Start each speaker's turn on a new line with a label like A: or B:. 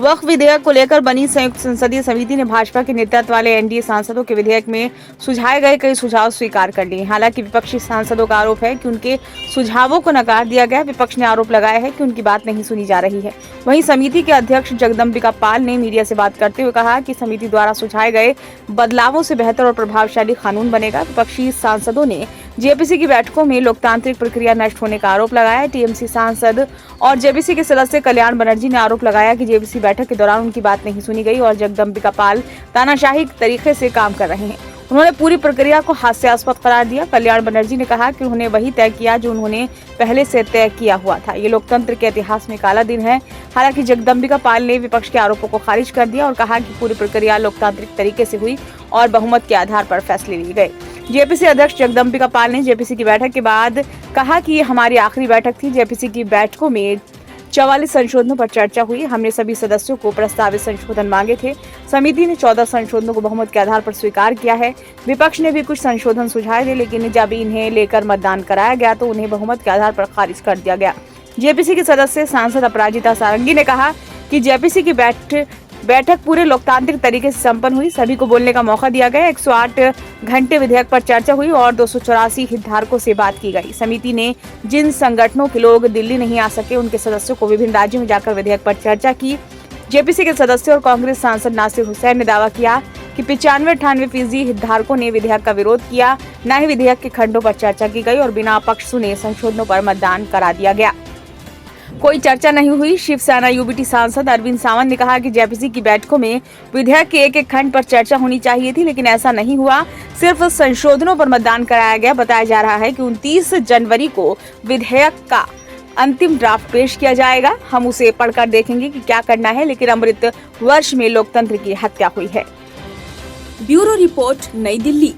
A: वक्फ विधेयक को लेकर बनी संयुक्त संसदीय समिति ने भाजपा के नेतृत्व वाले एनडीए सांसदों के विधेयक में सुझाए गए कई सुझाव स्वीकार कर लिए। हालांकि विपक्षी सांसदों का आरोप है कि उनके सुझावों को नकार दिया गया। विपक्ष ने आरोप लगाया है कि उनकी बात नहीं सुनी जा रही है। वहीं समिति के अध्यक्ष जगदम्बिका पाल ने मीडिया से बात करते हुए कहा कि समिति द्वारा सुझाए गए बदलावों से बेहतर और प्रभावशाली कानून बनेगा। विपक्षी सांसदों ने जेपीसी की बैठकों में लोकतांत्रिक प्रक्रिया नष्ट होने का आरोप लगाया। टीएमसी सांसद और जेपीसी के सदस्य कल्याण बनर्जी ने आरोप लगाया कि जेपीसी बैठक के दौरान उनकी बात नहीं सुनी गई और जगदम्बिका पाल तानाशाही तरीके से काम कर रहे हैं। उन्होंने पूरी प्रक्रिया को हास्यास्पद करार दिया। कल्याण बनर्जी ने कहा कि उन्होंने वही तय किया जो उन्होंने पहले से तय किया हुआ था। ये लोकतंत्र के इतिहास में काला दिन है। हालांकि जगदम्बिका पाल ने विपक्ष के आरोपों को खारिज कर दिया और कहा कि पूरी प्रक्रिया लोकतांत्रिक तरीके से हुई और बहुमत के आधार पर फैसले लिए गए। जेपीसी अध्यक्ष जगदम्बिका पाल ने जेपीसी की बैठक के बाद कहा कि ये हमारी आखिरी बैठक थी। जेपीसी की बैठकों में 44 संशोधनों पर चर्चा हुई। हमने सभी सदस्यों को प्रस्तावित संशोधन मांगे थे। समिति ने 14 संशोधनों को बहुमत के आधार पर स्वीकार किया है। विपक्ष ने भी कुछ संशोधन सुझाए थे, लेकिन जब इन्हें लेकर मतदान कराया गया तो उन्हें बहुमत के आधार पर खारिज कर दिया गया। जेपीसी के सदस्य सांसद अपराजिता सारंगी ने कहा कि जेपीसी की बैठक पूरे लोकतांत्रिक तरीके से संपन्न हुई। सभी को बोलने का मौका दिया गया। 108 घंटे विधेयक पर चर्चा हुई और 284 हितधारकों से बात की गई। समिति ने जिन संगठनों के लोग दिल्ली नहीं आ सके उनके सदस्यों को विभिन्न राज्यों में जाकर विधेयक पर चर्चा की। जेपीसी के सदस्य और कांग्रेस सांसद नासिर हुसैन ने दावा किया कि 95-98% हितधारकों ने विधेयक का विरोध किया। न ही विधेयक के खंडों पर चर्चा की गई और बिना पक्ष सुने संशोधनों पर मतदान करा दिया गया। कोई चर्चा नहीं हुई। शिवसेना यूबीटी सांसद अरविंद सावंत ने कहा कि जेपीसी की बैठकों में विधेयक के एक खंड पर चर्चा होनी चाहिए थी, लेकिन ऐसा नहीं हुआ। सिर्फ संशोधनों पर मतदान कराया गया। बताया जा रहा है कि 29 जनवरी को विधेयक का अंतिम ड्राफ्ट पेश किया जाएगा। हम उसे पढ़कर देखेंगे कि क्या करना है, लेकिन अमृत वर्ष में लोकतंत्र की हत्या हुई है।
B: ब्यूरो रिपोर्ट, नई दिल्ली।